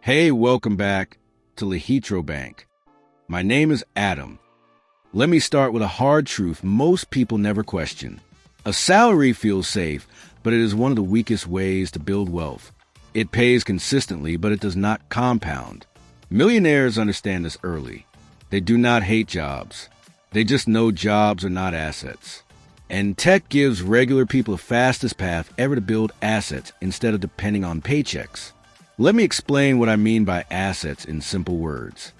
Hey, welcome back to lIHITRO Bank. My name is Adam. Let me start with a hard truth most people never question. A salary feels safe, but it is one of the weakest ways to build wealth. It pays consistently, but it does not compound. Millionaires understand this early. They do not hate jobs. They just know jobs are not assets. And tech gives regular people the fastest path ever to build assets instead of depending on paychecks. Let me explain what I mean by assets in simple words.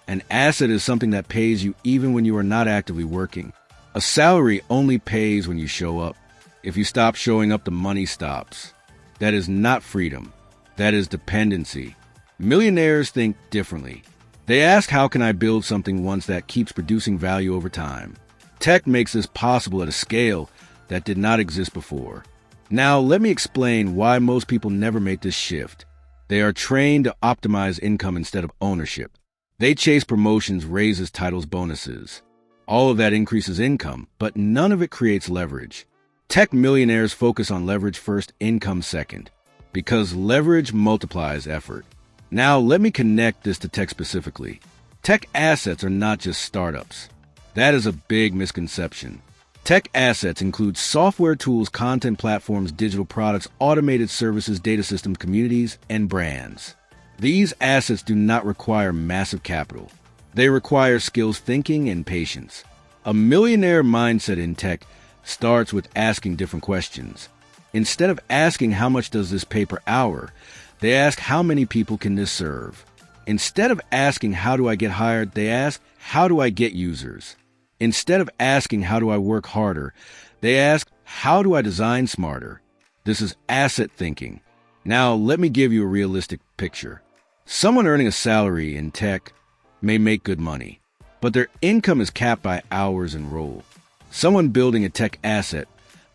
An asset is something that pays you even when you are not actively working. A salary only pays when you show up. If you stop showing up, the money stops. That is not freedom. That is dependency. Millionaires think differently. They ask, how can I build something once that keeps producing value over time? Tech makes this possible at a scale that did not exist before. Now, let me explain why most people never make this shift. They are trained to optimize income instead of ownership. They chase promotions, raises, titles, bonuses. All of that increases income, but none of it creates leverage. Tech millionaires focus on leverage first, income second, because leverage multiplies effort. Now, let me connect this to tech specifically. Tech assets are not just startups. That is a big misconception. Tech assets include software tools, content platforms, digital products, automated services, data systems, communities, and brands. These assets do not require massive capital. They require skills, thinking, and patience. A millionaire mindset in tech starts with asking different questions. Instead of asking how much does this pay per hour, they ask how many people can this serve. Instead of asking how do I get hired, they ask how do I get users. Instead of asking how do I work harder, they ask how do I design smarter. This is asset thinking. Now, let me give you a realistic picture. Someone earning a salary in tech may make good money, but their income is capped by hours and role. Someone building a tech asset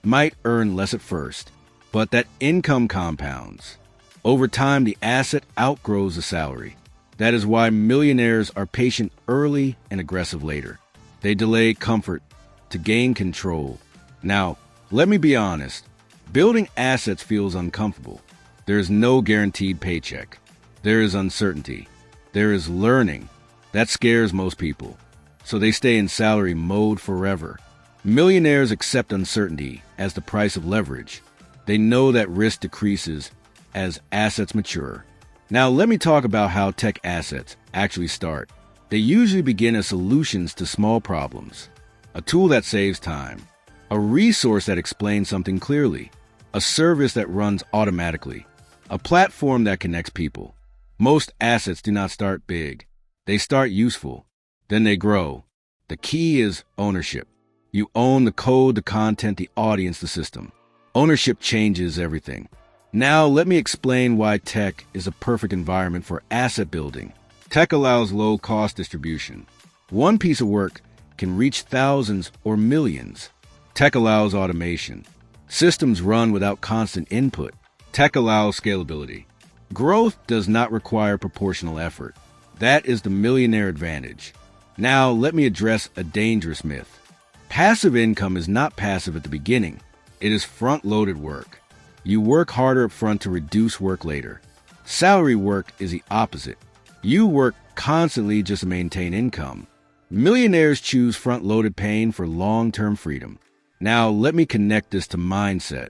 might earn less at first, but that income compounds. Over time, the asset outgrows the salary. That is why millionaires are patient early and aggressive later. They delay comfort to gain control. Now, let me be honest. Building assets feels uncomfortable. There is no guaranteed paycheck. There is uncertainty. There is learning. That scares most people. So they stay in salary mode forever. Millionaires accept uncertainty as the price of leverage. They know that risk decreases as assets mature. Now, let me talk about how tech assets actually start. They usually begin as solutions to small problems, a tool that saves time, a resource that explains something clearly, a service that runs automatically, a platform that connects people. Most assets do not start big. They start useful. Then they grow. The key is ownership. You own the code, the content, the audience, the system. Ownership changes everything. Now, let me explain why tech is a perfect environment for asset building. Tech allows low-cost distribution. One piece of work can reach thousands or millions. Tech allows automation. Systems run without constant input. Tech allows scalability. Growth does not require proportional effort. That is the millionaire advantage. Now, let me address a dangerous myth. Passive income is not passive at the beginning. It is front-loaded work. You work harder up front to reduce work later. Salary work is the opposite. You work constantly just to maintain income. Millionaires choose front-loaded pain for long-term freedom. Now, let me connect this to mindset.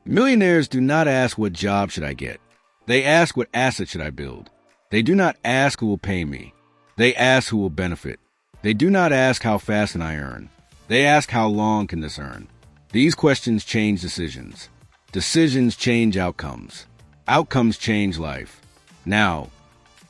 Millionaires do not ask what job should I get. They ask what asset should I build. They do not ask who will pay me. They ask who will benefit. They do not ask how fast can I earn. They ask how long can this earn. These questions change decisions. Decisions change outcomes. Outcomes change life. Now,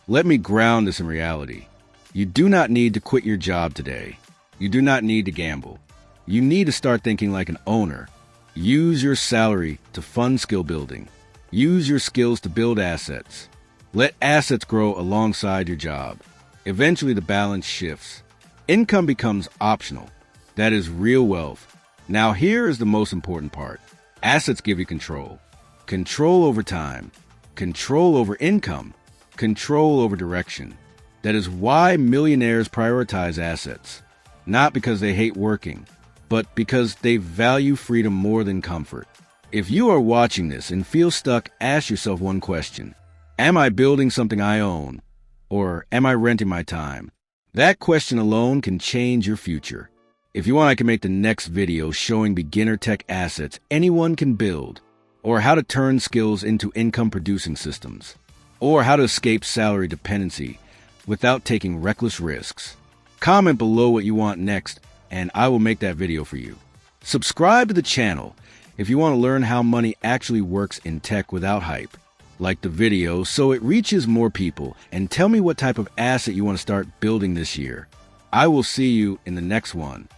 let me ground this in reality. You do not need to quit your job today. You do not need to gamble. You need to start thinking like an owner. Use your salary to fund skill building. Use your skills to build assets. Let assets grow alongside your job. Eventually, the balance shifts. Income becomes optional. That is real wealth. Now, here is the most important part. Assets give you control. Control over time. Control over income. Control over direction. That is why millionaires prioritize assets. Not because they hate working, but because they value freedom more than comfort. If you are watching this and feel stuck, ask yourself one question. Am I building something I own? Or am I renting my time? That question alone can change your future. If you want, I can make the next video showing beginner tech assets anyone can build, or how to turn skills into income-producing systems, or how to escape salary dependency without taking reckless risks. Comment below what you want next, and I will make that video for you. Subscribe to the channel if you want to learn how money actually works in tech without hype. Like the video so it reaches more people, and tell me what type of asset you want to start building this year. I will see you in the next one.